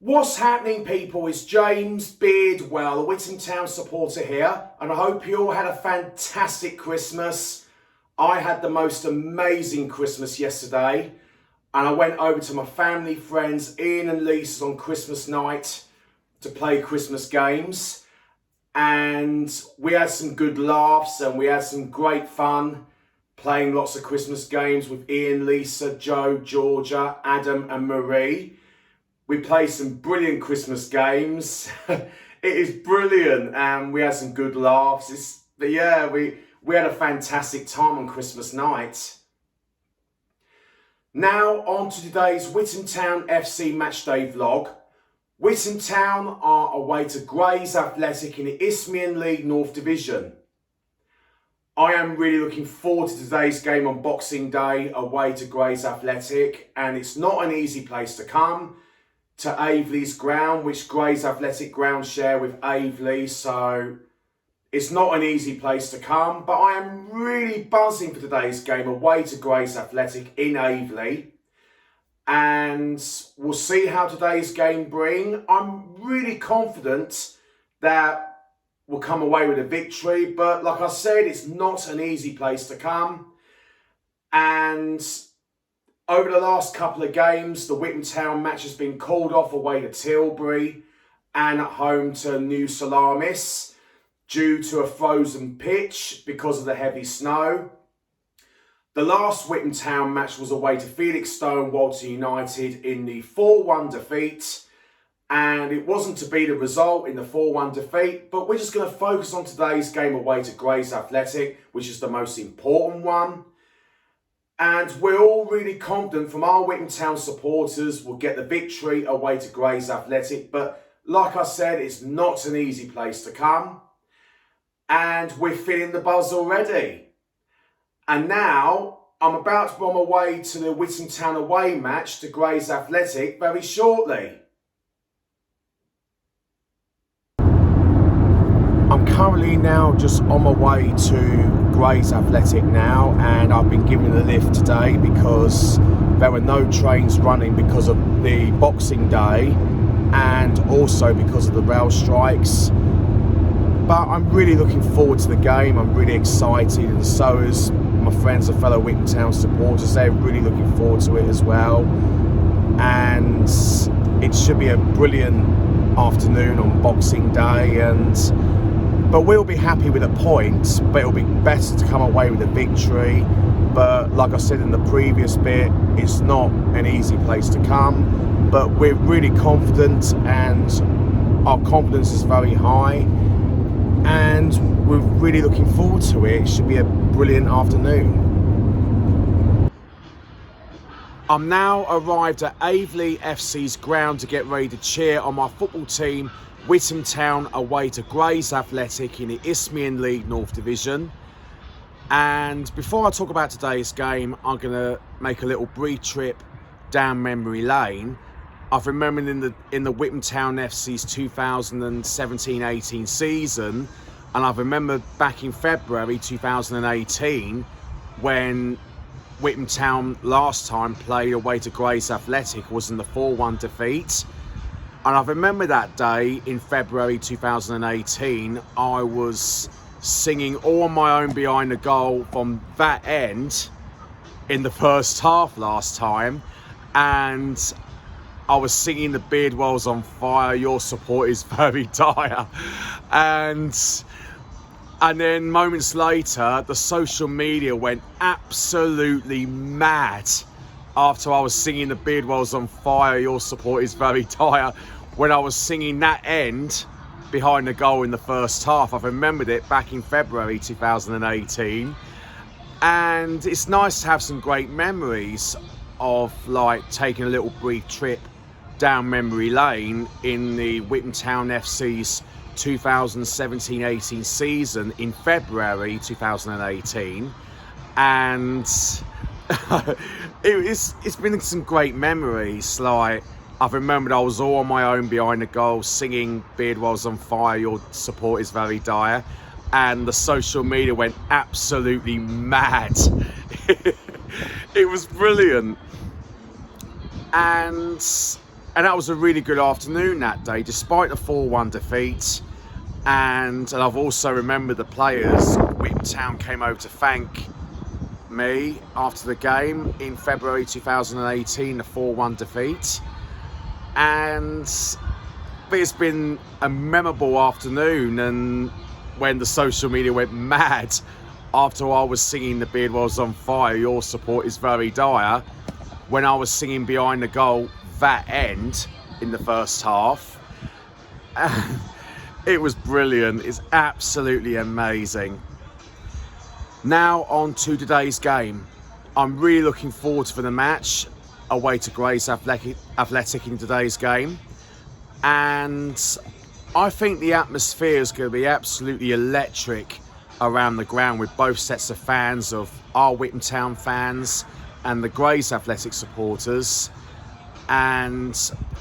What's happening, people? It's James Beardwell, a Witham Town supporter here, and I hope you all had a fantastic Christmas. I had the most amazing Christmas yesterday, and I went over to my family, friends, Ian and Lisa's on Christmas night to play Christmas games, and we had some good laughs and we had some great fun playing lots of Christmas games with Ian, Lisa, Joe, Georgia, Adam and Marie. We played some brilliant Christmas games. It is brilliant, and we had some good laughs. We had a fantastic time on Christmas night. Now on to today's Witham Town FC matchday vlog. Witham Town are away to Grays Athletic in the Isthmian League North Division. I am really looking forward to today's game on Boxing Day away to Grays Athletic, and it's not an easy place to come. To Aveley's ground, which Grays Athletic ground share with Aveley, so it's not an easy place to come, but I am really buzzing for today's game away to Grays Athletic in Aveley, and we'll see how today's game bring. I'm really confident that we'll come away with a victory, but like I said, it's not an easy place to come, and over the last couple of games, the Witham Town match has been called off away to Tilbury and at home to New Salamis due to a frozen pitch because of the heavy snow. The last Witham Town match was away to Felixstowe Walter United in the 4-1 defeat, and it wasn't to be the result in the 4-1 defeat, but we're just going to focus on today's game away to Grays Athletic, which is the most important one. And we're all really confident from our Witham Town supporters we'll get the victory away to Grays Athletic. But like I said, it's not an easy place to come. And we're feeling the buzz already. And now I'm about to be on my way to the Witham Town away match to Grays Athletic very shortly. I'm currently now just on my way to Grays Athletic now, and I've been given a lift today because there were no trains running because of the Boxing Day and also because of the rail strikes. But I'm really looking forward to the game. I'm really excited, and so is my friends and fellow Witham Town supporters. They're really looking forward to it as well, and it should be a brilliant afternoon on Boxing Day. But we'll be happy with a point, but it'll be better to come away with a victory. But like I said in the previous bit, it's not an easy place to come, but we're really confident and our confidence is very high, and we're really looking forward to it. It should be a brilliant afternoon. I'm now arrived at Aveley FC's ground to get ready to cheer on my football team, Witham Town, away to Grays Athletic in the Isthmian League North Division. And before I talk about today's game, I'm going to make a little brief trip down memory lane. I've remembered in the Witham Town FC's 2017-18 season, and I've remembered back in February 2018 when Witham Town last time played away to Grays Athletic was in the 4-1 defeat. And I remember that day in February 2018, I was singing all on my own behind the goal from that end in the first half last time. And I was singing the Beardwell's on fire, your support is very dire. And then moments later, the social media went absolutely mad after I was singing the Beardwell's on fire, your support is very dire, when I was singing that end behind the goal in the first half. I've remembered it back in February 2018, and it's nice to have some great memories of like taking a little brief trip down memory lane in the Witham Town FC's 2017-18 season in February 2018, and it's been some great memories. Like, I've remembered I was all on my own behind the goal singing Beardwell's on fire, your support is very dire, and the social media went absolutely mad. It was brilliant. And And that was a really good afternoon that day, despite the 4-1 defeat. And I've also remembered the players. Witham Town came over to thank me after the game in February 2018, the 4-1 defeat. And it's been a memorable afternoon, and when the social media went mad after I was singing The Beard Was On Fire, Your Support Is Very Dire, when I was singing behind the goal that end in the first half. It was brilliant. It's absolutely amazing. Now on to today's game. I'm really looking forward to the match away to Grays Athletic in today's game. And I think the atmosphere is going to be absolutely electric around the ground, with both sets of fans, of our Witham Town fans and the Grays Athletic supporters. And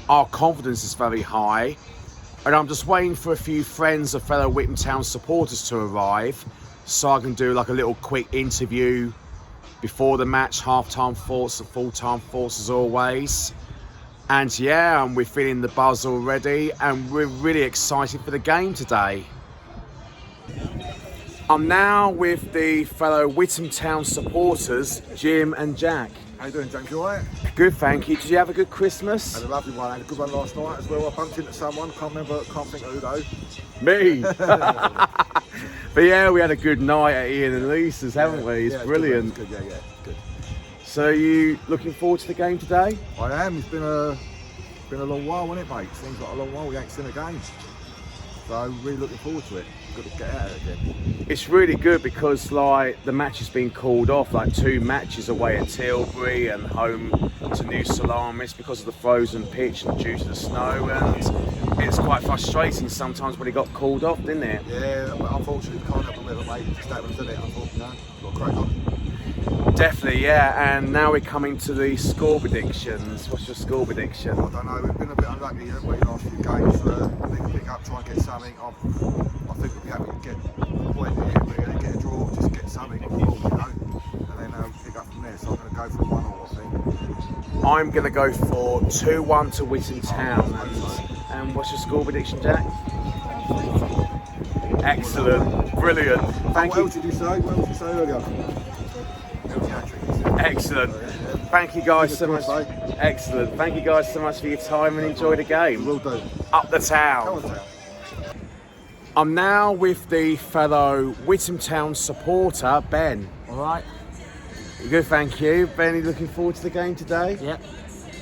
our confidence is very high. And I'm just waiting for a few friends of fellow Witham Town supporters to arrive, so I can do like a little quick interview before the match, half-time thoughts, full-time thoughts as always. And yeah, we're feeling the buzz already, and we're really excited for the game today. I'm now with the fellow Witham Town supporters, Jim and Jack. How you doing, James? You alright? Good, thank you. Did you have a good Christmas? I had a lovely one. I had a good one last night as well. I bumped into someone, can't think of who though. Me! But yeah, we had a good night at Ian and Lisa's, haven't we? It's brilliant. Good, yeah, good. So are you looking forward to the game today? I am. It's been a long while, hasn't it, mate? Seems like a long while we ain't seen a game. So really looking forward to it. Got to get out of it again. It's really good because like the match has been called off, like 2 matches away at Tilbury and home to New Salamis because of the frozen pitch and due to the snow, and it's quite frustrating sometimes when it got called off, didn't it? Yeah, but unfortunately we can't help them with it, mate. It just happens, doesn't it? Unfortunately, got to crack on. Definitely, yeah. And now we're coming to the score predictions. What's your score prediction? I don't know. We've been a bit unlucky, haven't we, last few games. Need to pick up, try and get something. I think we'll be happy to get a point here. We're going to get a draw, just get something on the ball, you know, and then pick up from there. So I'm going to go for 1-1, I think. I'm going to go for 2-1 to Witham Town. And what's your score prediction, Jack? Excellent, brilliant. Thank you. What else did you say? What else did you say earlier? Excellent. Thank you guys so much. Excellent. Thank you guys so much for your time, and enjoy the game. Will do. Up the town. I'm now with the fellow Witham Town supporter, Ben. All right. Good, thank you. Ben, are you looking forward to the game today? Yep.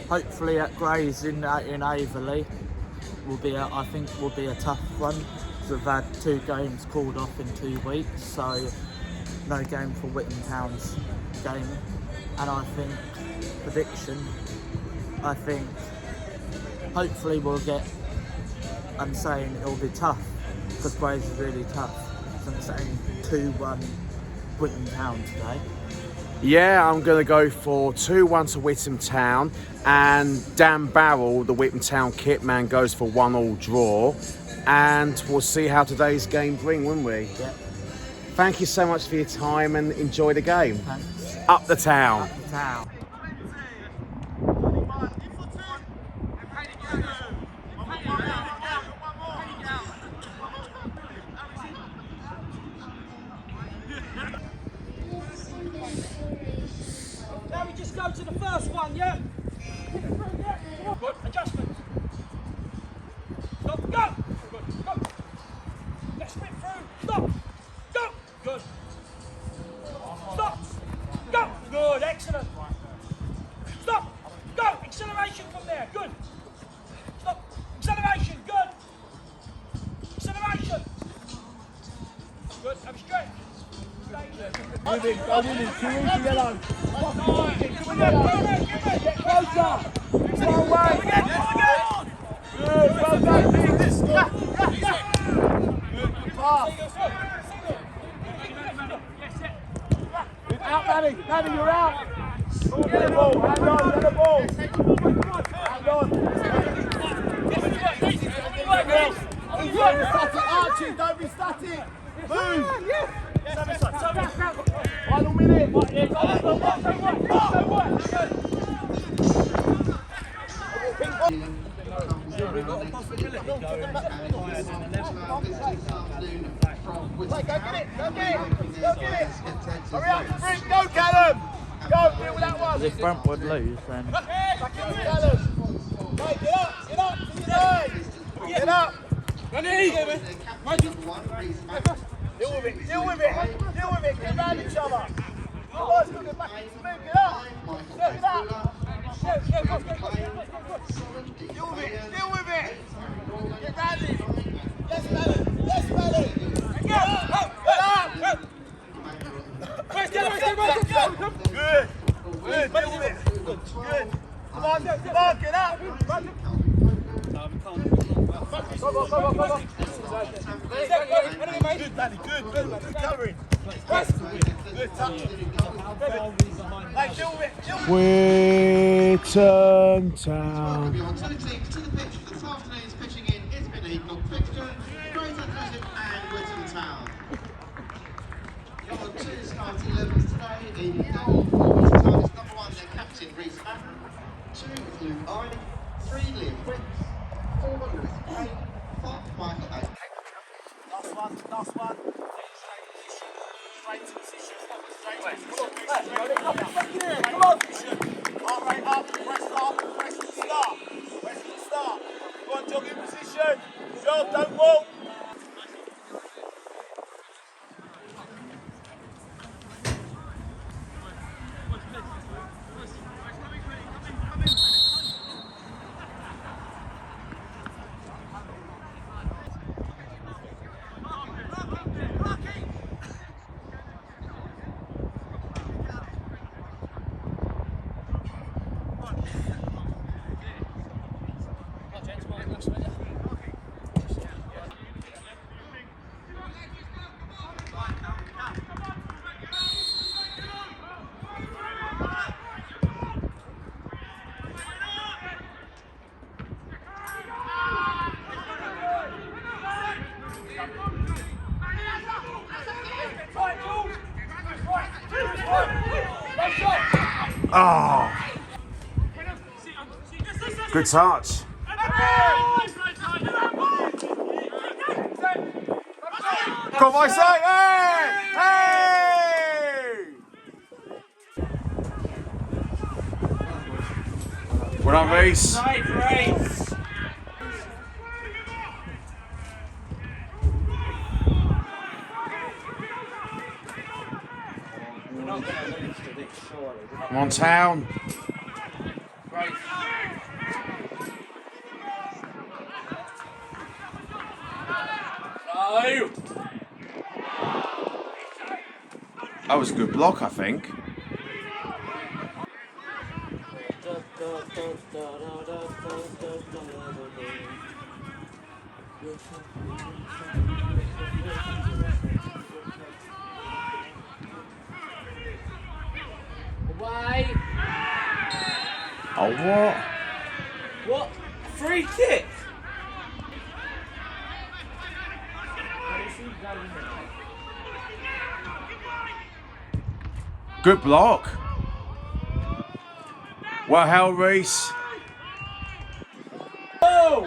Hopefully at Grays in Aveley I think will be a tough one. We've had 2 games called off in 2 weeks, so no game for Witham Town's game. And I think prediction, hopefully we'll get. I'm saying it'll be tough because Grays is really tough. So I'm saying 2-1 Witham Town today. Yeah, I'm going to go for 2-1 to Witham Town, and Dan Barrell, the Witham Town kit man, goes for 1-1 draw, and we'll see how today's game brings, won't we? Yeah. Thank you so much for your time, and enjoy the game. Thanks. Up the town. Up the town. Now we just go to the first one, yeah? Good, adjustment. Stop, go! Good, go! Let's sprint through, stop! Go! Good. Stop! Go! Good, excellent. Stop! Go! Acceleration from there, good. Stop! Acceleration, good. Acceleration. Good, have a stretch. Go in, too easy, yellow. Get closer. One way. Good, well done. Pass. Out, Manny. Manny, you're out. Get the ball. Hand on, get the ball. Hand on. Static, Archie, don't be static. Move. Final minute. Ping Go, Callum! Go, deal with that one! If Brentwood lose, then Right, get up! Get up! Get up! Deal with it! Deal with it! Deal with it! Get around each other! Come on, let's go get back into move! Get up! Get up! Deal with it! Deal with it! Get round him! Yes, Melon! Yes, Melon! Get up! Get up! Good! Good! Deal with it! Good! Come on, get up! Come on. Good, Danny, good covering. Good touch. Hey, deal with it. Witham Town. To the pitch for this afternoon's pitching in Isthmian League North Division, and Witham Town. Your two starting 11s today in goal. Witham Town is number 1, their captain Reece Matherin. 2 is Luke Aveley. 3 Liam Briggs. 4 Lewis Gray. 5 Michael A. Last one. Straight to position. Come on. Heart rate up. Press the start. Go on, jog in position. Jog, don't walk. Oh, good touch. Come on, say, hey! Hey! Well done, Reece. Come on, Town. That was a good block, I think. away. Oh, what? What? Free kick? Good block. Well held, Reece. Oh!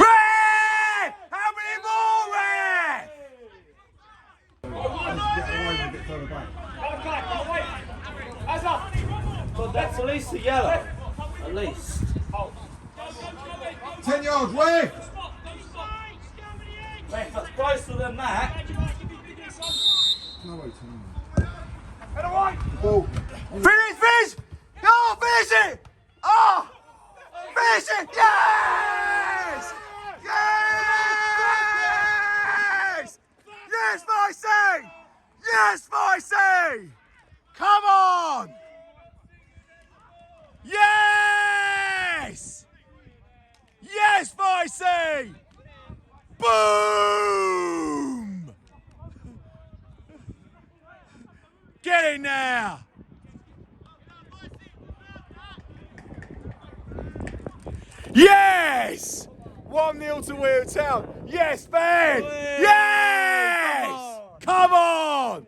Red! How many more, Red? Well, that's at least a yellow. At least. 10 yards, way! Mate, if it's closer than that. No way, 10 Ball. Finish! No, finish it! Oh! Finish it! Yes! Yes! Yes, Vicey! Yes, Vicey! Come on! Yes! Yes, Vicey! Boom! Get in now! Yes! 1-0 to Witham Town. Yes, Ben! Yes! Come on!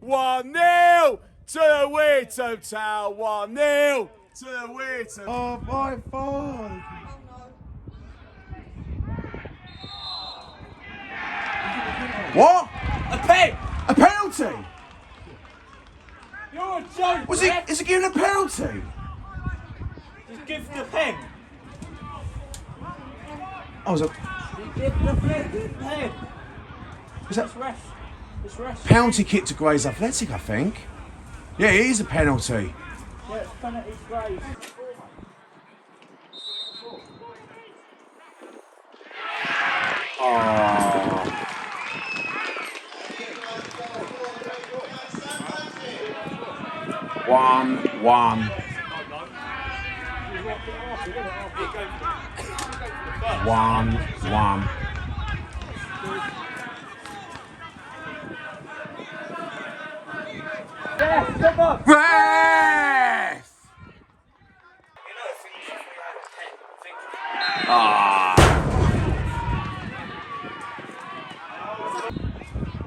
1-0 To the Witham Town 1-0. To the Witham. Oh, my God. What? A pen! A penalty? You're a joke, Was it? Is it giving a penalty? Just give the pen. Oh, was it? Give the pen. Was that It's ref. It's ref. penalty kick to Grays Athletic? I think. Yeah, it is a penalty. Yeah, it's penalty Grays. Oh. 1-1. 1-1. Yeah, come on. Ref! Ah.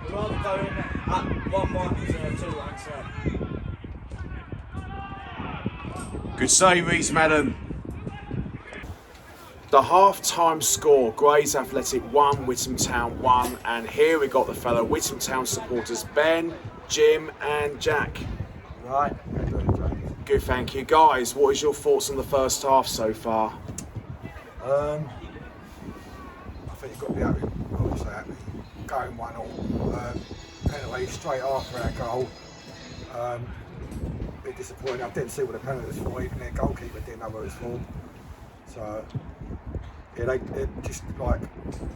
Rather go in at 1-1 than 2-1, so. Good save, Reece Madden. The half-time score, Grays Athletic 1, Witham Town 1, and here we got the fellow Witham Town supporters, Ben, Jim and Jack. Right. Good, thank you. Guys, what is your thoughts on the first half so far? I think you've got to be happy, obviously happy, going 1-0. Penalty straight after our goal. A bit disappointing. I didn't see what the penalty was for, even their goalkeeper didn't know what it was for. So, yeah, they just like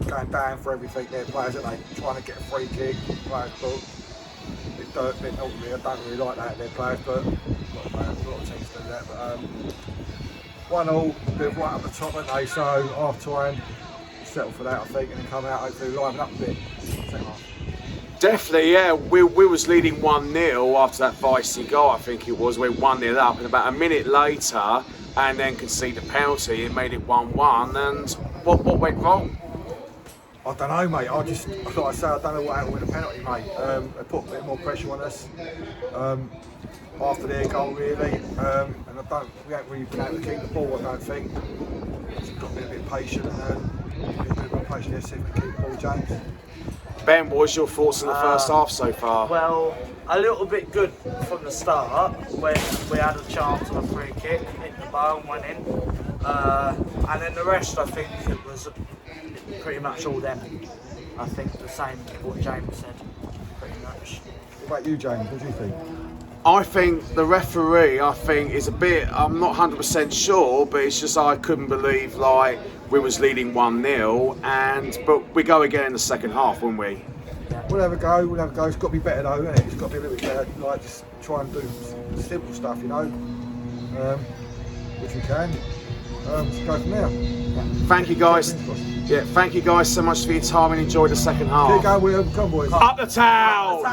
going down for everything. Their players, they trying to get a free kick, players booked. Bit naughty, I don't really like that, their players, but a lot of teams do that. But 1-0, they're right up the top, aren't they? So half time, settle for that, I think, and then come out, hopefully liven up a bit. Second half. Definitely, yeah. We was leading 1-0 after that feisty goal, I think it was. We were 1-0 up, and about a minute later, and then conceded a penalty and made it 1-1. And what went wrong? I don't know, mate. Like I say, I don't know what happened with the penalty, mate. They put a bit more pressure on us after their goal, really. And we haven't really been able to keep the ball, I don't think. Just got to be a bit patient and be a bit more patient, see if we can keep the ball, James. Ben, what was your thoughts on the first half so far? Well, a little bit good from the start when we had a chance on a free kick, hit the bar and went in. And then the rest, I think it was pretty much all them. I think the same what James said, pretty much. What about you, James? What do you think? I think the referee, is a bit, I'm not 100% sure, but it's just I couldn't believe, like, we was leading 1-0, but we go again in the second half, won't we? We'll have a go. It's got to be better though, isn't it? It's got to be a little bit better, like just try and do simple stuff, you know, which we can. Let's go from there. Thank you guys. Yeah, thank you guys so much for your time and enjoy the second half. Keep going, William. Come on, boys. Up the town!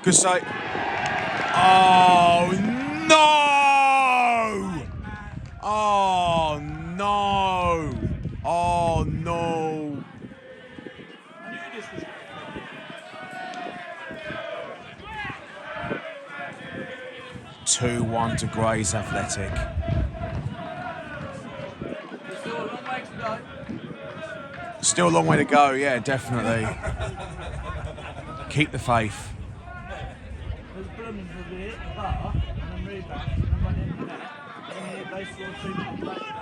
Good save. Oh no! Oh no! Oh no! 2-1 to Grays Athletic. Still a long way to go, yeah, definitely. Keep the faith. There's blooming for the hit the bar, and then rebound, and then run in the net, and then they score 2 minutes later.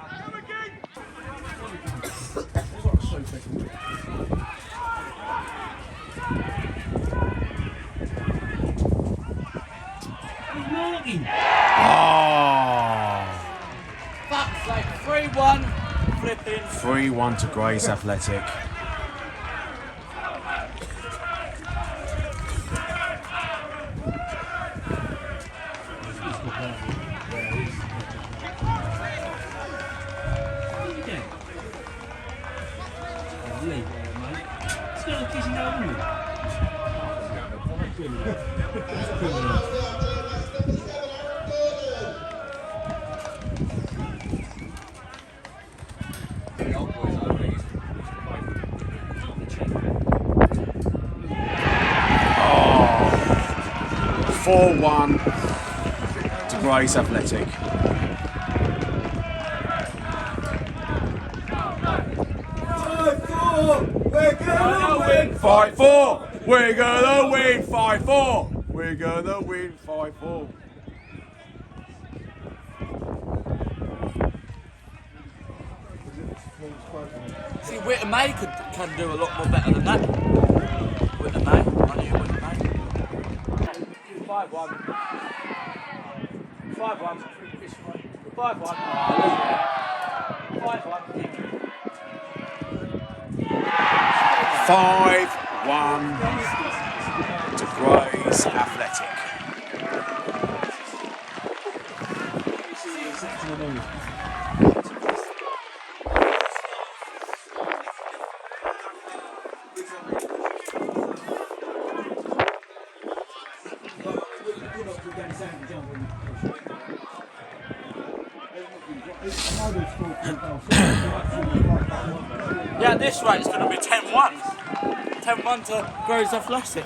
Fuck's sake, 3-1. Flipping. 3-1 to Grays Athletic. Oh, 4-1 to Grays Athletic. 5-4. We're gonna win 5-4. We're gonna win 5-4. See, Witham can do a lot more better than that. Witham, I knew Witham. 5-1. 5-1. 5-1. 5-1. 5-1 to Grays Athletic. Yeah, at this rate it's going to be 10-1. 10-1 to Grays Athletic.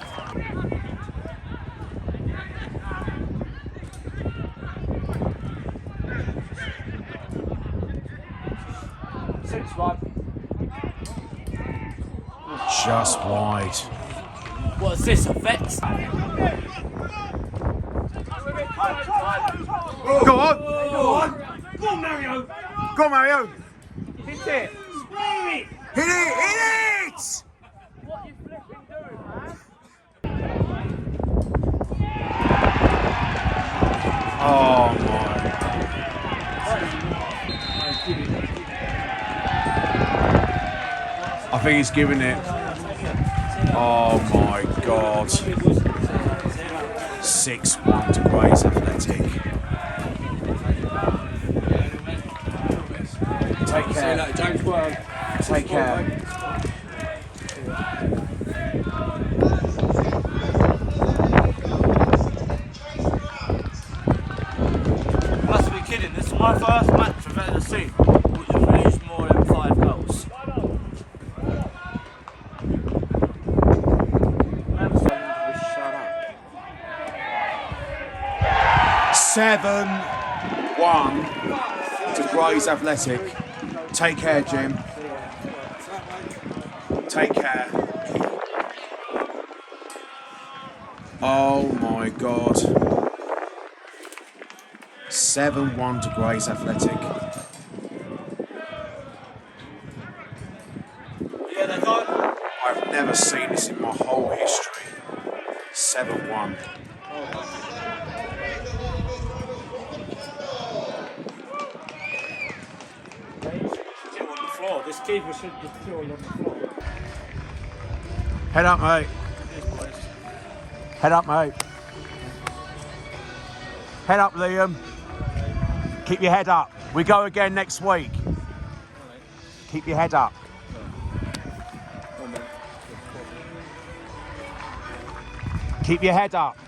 Just wide. What's this, effects? Go on! Go on, Mario! Go on, Mario! Hit it! Square it! Hit it! Hit it! What you flipping doing, man? Oh my. I think he's giving it. Oh my God. 6-1 to Grays Athletic. Take care. James Worm. Take care. Must be kidding. This is my first match I've ever seen which have released more than 5 goals. 7-1 to Grays Athletic. Take care, Jim. Take care. Oh my God. 7-1 to Grays Athletic. Yeah, they're gone. I've never seen this in my whole history. 7-1. This keeper should be killed on the floor. Head up, mate. Head up, mate. Head up, Liam. Keep your head up. We go again next week. Keep your head up. Keep your head up.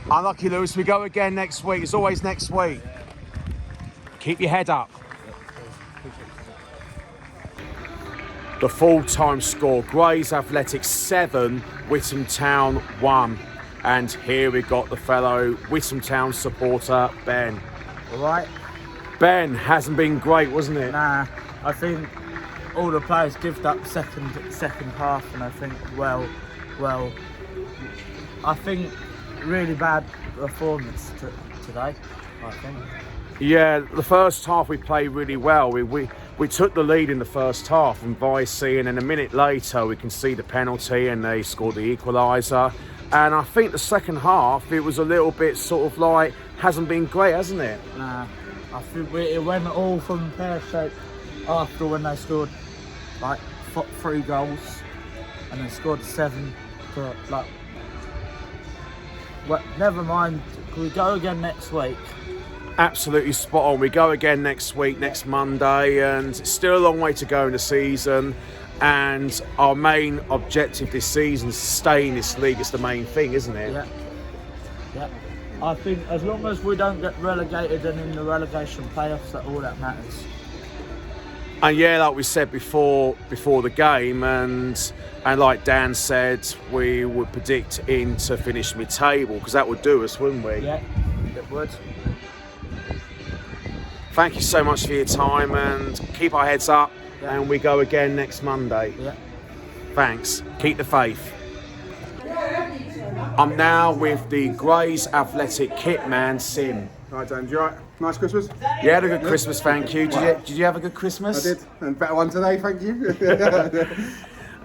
Unlucky, Lewis. We go again next week. It's always next week. Keep your head up. The full-time score, Grays Athletic 7, Witham Town 1. And here we got the fellow Witham Town supporter, Ben. All right. Ben, hasn't been great, wasn't it? Nah, I think all the players gived up second half, and I think well, I think really bad performance today, I think. Yeah, the first half we played really well. We took the lead in the first half from Vicey, and then a minute later we conceded the penalty and they scored the equaliser. And I think the second half, it was a little bit sort of like, hasn't been great, hasn't it? Nah, I think it went all from pear-shaped after when they scored like 3 goals and then scored 7 to like. Well, never mind. Can we go again next week? Absolutely spot on. We go again next week, next Monday, and it's still a long way to go in the season. And our main objective this season is to stay in this league. It's the main thing, isn't it? Yeah. Yeah. I think as long as we don't get relegated and in the relegation playoffs, that's all that matters. And yeah, like we said before the game, and like Dan said, we would predict in to finish mid-table, because that would do us, wouldn't we? Yeah, it would. Thank you so much for your time, and keep our heads up, Yeah. and we go again next Monday. Yeah. Thanks. Keep the faith. I'm now with the Grays Athletic kit man, Sim. Hi James, you alright? Nice Christmas? You had a good Christmas, thank you. Did you have a good Christmas? I did, and better one today, thank you.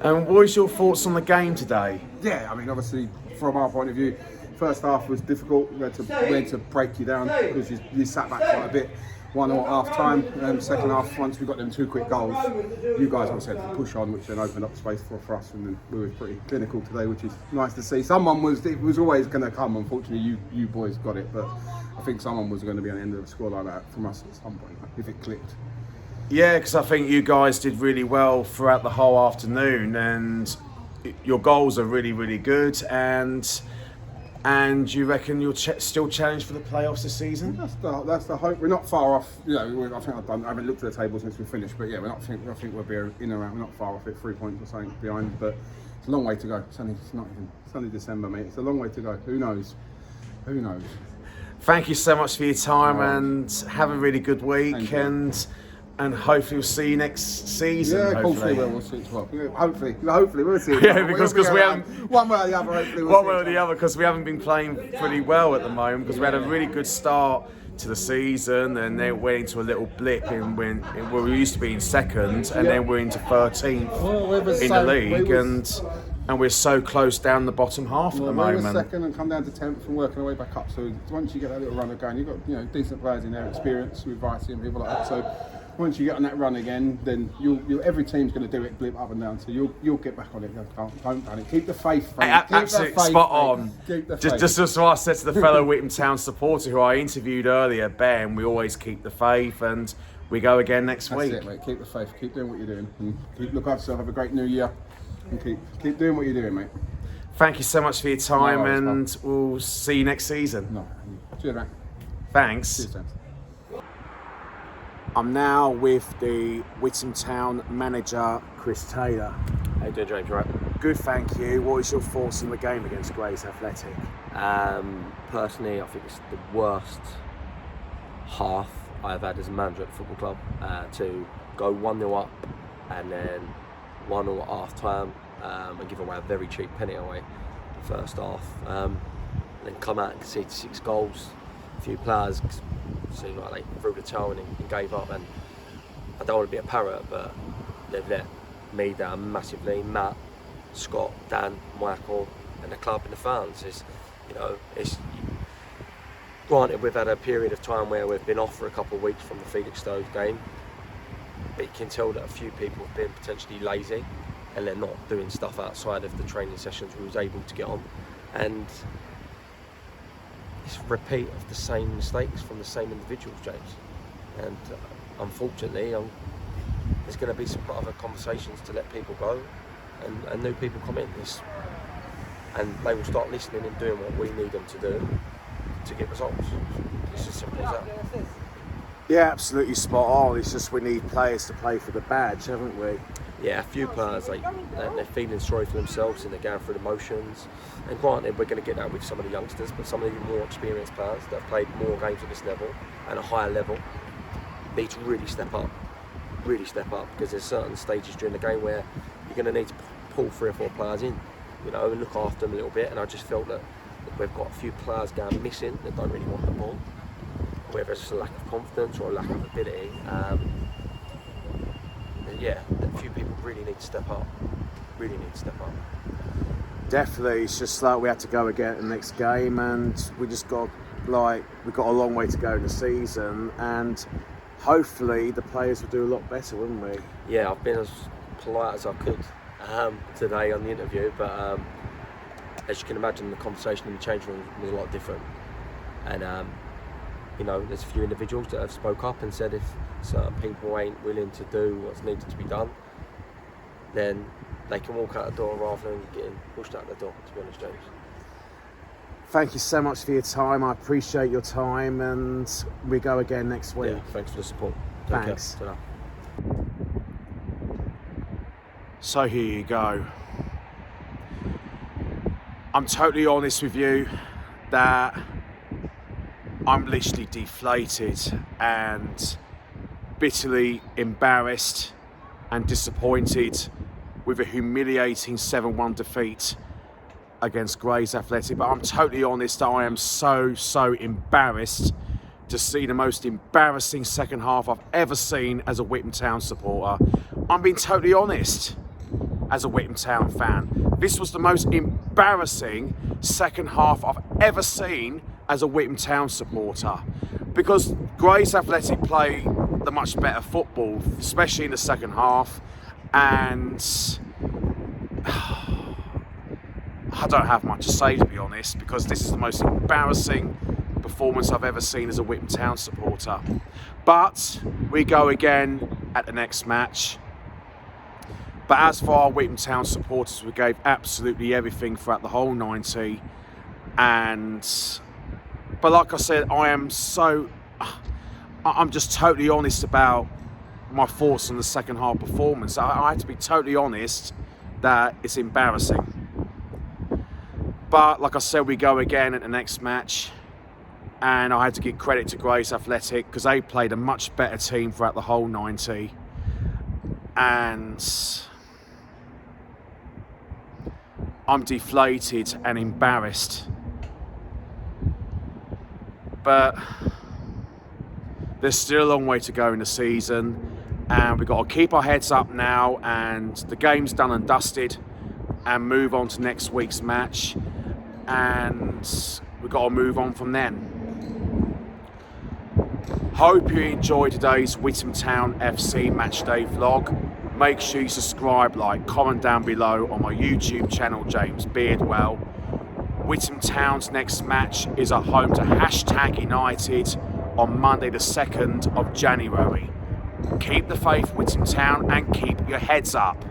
And what was your thoughts on the game today? Yeah, I mean obviously from our point of view, first half was difficult. We had to break you down because you sat back quite a bit. 1-0 at half time. Second half, once we got them 2 quick goals, you guys obviously had to push on, which then opened up space for us, and then we were pretty clinical today, which is nice to see. It was always going to come. Unfortunately, you boys got it, but I think someone was going to be on the end of the score like that from us at some point if it clicked. Yeah, because I think you guys did really well throughout the whole afternoon, and your goals are really, really good, and you reckon you'll still challenge for the playoffs this season? That's the hope. We're not far off. You know, I think I haven't looked at the table since we finished, but yeah, I think we'll be in around. We're not far off it, 3 points or something behind, but it's a long way to go. It's only December, mate. It's a long way to go. Who knows? Who knows? Thank you so much for your time, and have a really good week, and hopefully we'll see you next season. Yeah, hopefully we'll see it. Well, hopefully we'll see it. Yeah, because we haven't one way or the other. Hopefully one way or the other, because we haven't been playing pretty well at the moment. Because we had a really good start to the season, and then went into a little blip in when we used to be in second, and then we're into 13th in the league, and we're so close down the bottom half at the moment. We're second and come down to 10th and working our way back up. So once you get that little run going, you've got decent players in there, experience with Vicey and people like that. So once you get on that run again, then every team's going to do it, blip up and down. So you'll get back on it. Don't panic. Keep the faith. Absolutely spot on. Keep the faith. Just as I said to the fellow Witham Town supporter who I interviewed earlier, Ben, we always keep the faith, and we go again next week. That's it, mate. Keep the faith. Keep doing what you're doing, and look after yourself. Have a great new year, and keep doing what you're doing, mate. Thank you so much for your time, and we'll see you next season. No, cheers, mate. Thanks. Cheers, James. I'm now with the Witham Town manager, Chris Taylor. How you doing, James? Right? Good, thank you. What is your thoughts on the game against Grays Athletic? Personally, I think it's the worst half I've had as a manager at the football club. To go 1-0 up and then 1-0 at half time and give away a very cheap penalty away the first half. Then come out and concede 6 goals. A few players seemed like they threw the towel and gave up, and I don't want to be a parrot, but they've let me down massively. Matt, Scott, Dan, Michael, and the club and the fans. It's granted we've had a period of time where we've been off for a couple of weeks from the Felixstowe game, but you can tell that a few people have been potentially lazy and they're not doing stuff outside of the training sessions we was able to get on, and it's a repeat of the same mistakes from the same individuals, James. And unfortunately, there's going to be some other conversations to let people go, and new people come in. And they will start listening and doing what we need them to do to get results. It's as simple as that. Yeah, absolutely spot on. It's just we need players to play for the badge, haven't we? Yeah, a few players, they're feeling sorry for themselves and they're going through the motions. And granted, we're going to get that with some of the youngsters, but some of the more experienced players that have played more games at this level and a higher level need to really step up, because there's certain stages during the game where you're going to need to pull 3 or 4 players in you know, and look after them a little bit. And I just felt that we've got a few players going missing that don't really want the ball, whether it's a lack of confidence or a lack of ability. Yeah, a few people really need to step up. Really need to step up. Definitely, it's just like we had to go again the next game, and we just got we've got a long way to go in the season, and hopefully the players will do a lot better, wouldn't we? Yeah, I've been as polite as I could today on the interview, but as you can imagine, the conversation in the change room was a lot different. And you know, there's a few individuals that have spoke up and said if certain people ain't willing to do what's needed to be done, then they can walk out the door rather than getting pushed out the door, to be honest, James. Thank you so much for your time. I appreciate your time, and we go again next week. Yeah, thanks for the support. Take Thanks. care. Ta-ra. So here you go. I'm totally honest with you that I'm literally deflated and bitterly embarrassed and disappointed with a humiliating 7-1 defeat against Grays Athletic. But I'm totally honest that I am so embarrassed to see the most embarrassing second half I've ever seen as a Witham Town supporter. I'm being totally honest as a Witham Town fan. This was the most embarrassing second half I've ever seen as a Witham Town supporter, because Grays Athletic play the much better football, especially in the second half, and I don't have much to say, to be honest, because this is the most embarrassing performance I've ever seen as a Witham Town supporter. But we go again at the next match. But as for our Witham Town supporters, we gave absolutely everything throughout the whole 90. But like I said, I'm just totally honest about my thoughts on the second half performance. I have to be totally honest that it's embarrassing. But like I said, we go again at the next match, and I had to give credit to Grays Athletic because they played a much better team throughout the whole 90. And I'm deflated and embarrassed. But there's still a long way to go in the season, and we've got to keep our heads up now, and the game's done and dusted, and move on to next week's match, and we've got to move on from then. Hope you enjoyed today's Witham Town FC matchday vlog. Make sure you subscribe, like, comment down below on my YouTube channel, James Beardwell. Witham Town's next match is at home to #United on Monday the 2nd of January. Keep the faith, Witham Town, and keep your heads up.